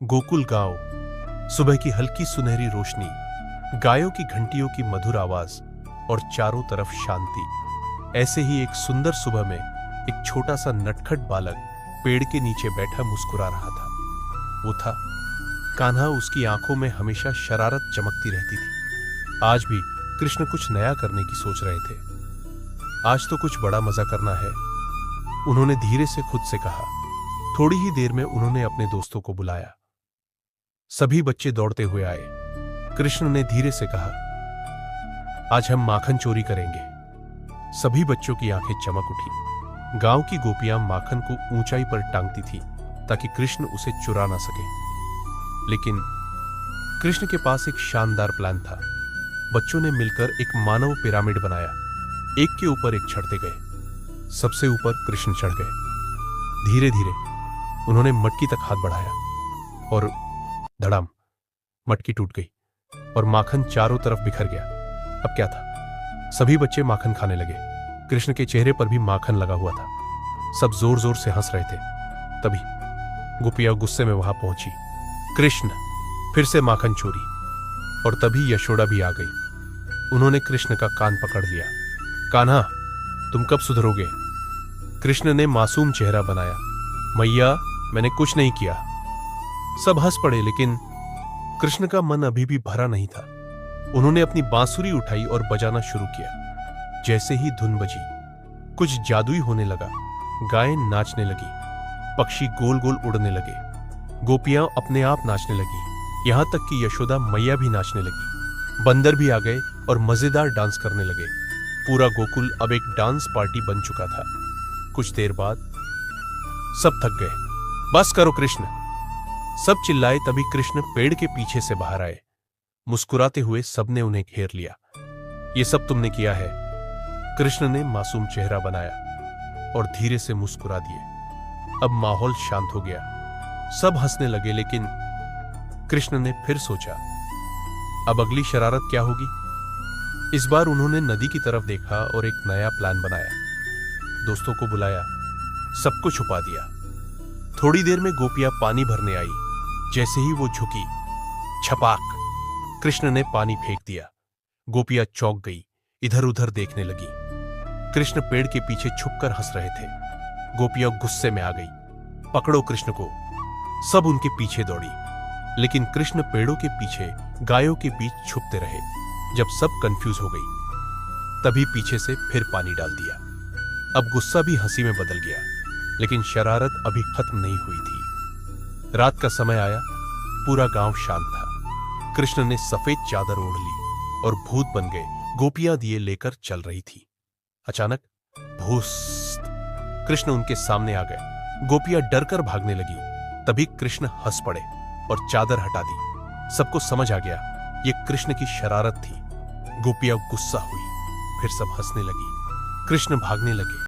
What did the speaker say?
गोकुल गांव, सुबह की हल्की सुनहरी रोशनी, गायों की घंटियों की मधुर आवाज और चारों तरफ शांति। ऐसे ही एक सुंदर सुबह में एक छोटा सा नटखट बालक पेड़ के नीचे बैठा मुस्कुरा रहा था। वो था कान्हा। उसकी आंखों में हमेशा शरारत चमकती रहती थी। आज भी कृष्ण कुछ नया करने की सोच रहे थे। आज तो कुछ बड़ा मजा करना है, उन्होंने धीरे से खुद से कहा। थोड़ी ही देर में उन्होंने अपने दोस्तों को बुलाया। सभी बच्चे दौड़ते हुए आए। कृष्ण ने धीरे से कहा, आज हम माखन चोरी करेंगे। सभी बच्चों की आंखें चमक उठी। गांव की गोपियां माखन को ऊंचाई पर टांगती थीं ताकि कृष्ण उसे चुरा ना सके। लेकिन कृष्ण के पास एक शानदार प्लान था। बच्चों ने मिलकर एक मानव पिरामिड बनाया। एक के ऊपर एक चढ़ते गए। सबसे ऊपर कृष्ण चढ़ गए। धीरे धीरे उन्होंने मटकी तक हाथ बढ़ाया और धड़ाम, मटकी टूट गई और माखन चारों तरफ बिखर गया। अब क्या था? सभी बच्चे माखन खाने लगे। कृष्ण के चेहरे पर भी माखन लगा हुआ था। सब जोर जोर से हंस रहे थे। तभी गोपियां गुस्से में वहां पहुंची। कृष्ण, फिर से माखन चोरी। और तभी यशोदा भी आ गई। उन्होंने कृष्ण का कान पकड़ लिया। कान्हा, तुम कब सुधरोगे? कृष्ण ने मासूम चेहरा बनाया। मैया, मैंने कुछ नहीं किया। सब हंस पड़े, लेकिन कृष्ण का मन अभी भी भरा नहीं था। उन्होंने अपनी बांसुरी उठाई और बजाना शुरू किया। जैसे ही धुन बजी, कुछ जादुई होने लगा। गायें नाचने लगी, पक्षी गोल गोल उड़ने लगे, गोपियां अपने आप नाचने लगी। यहां तक कि यशोदा मैया भी नाचने लगी। बंदर भी आ गए और मजेदार डांस करने लगे। पूरा गोकुल अब एक डांस पार्टी बन चुका था। कुछ देर बाद सब थक गए। बस करो कृष्ण, सब चिल्लाए। तभी कृष्ण पेड़ के पीछे से बाहर आए। मुस्कुराते हुए सबने उन्हें घेर लिया। ये सब तुमने किया है? कृष्ण ने मासूम चेहरा बनाया और धीरे से मुस्कुरा दिए। अब माहौल शांत हो गया। सब हंसने लगे, लेकिन कृष्ण ने फिर सोचा, अब अगली शरारत क्या होगी? इस बार उन्होंने नदी की तरफ देखा और एक नया प्लान बनाया। दोस्तों को बुलाया, सबको छुपा दिया। थोड़ी देर में गोपियां पानी भरने आई। जैसे ही वो झुकी, छपाक, कृष्ण ने पानी फेंक दिया। गोपियां चौंक गई, इधर उधर देखने लगी। कृष्ण पेड़ के पीछे छुपकर हंस रहे थे। गोपियां गुस्से में आ गई। पकड़ो कृष्ण को। सब उनके पीछे दौड़ी, लेकिन कृष्ण पेड़ों के पीछे गायों के बीच छुपते रहे। जब सब कंफ्यूज हो गई, तभी पीछे से फिर पानी डाल दिया। अब गुस्सा भी हंसी में बदल गया, लेकिन शरारत अभी खत्म नहीं हुई थी। रात का समय आया। पूरा गांव शांत था। कृष्ण ने सफेद चादर ओढ़ ली और भूत बन गए। गोपियां दिए लेकर चल रही थी। अचानक भूस, कृष्ण उनके सामने आ गए। गोपियां डरकर भागने लगी। तभी कृष्ण हंस पड़े और चादर हटा दी। सबको समझ आ गया, ये कृष्ण की शरारत थी। गोपियां गुस्सा हुई, फिर सब हंसने लगी। कृष्ण भागने लगे।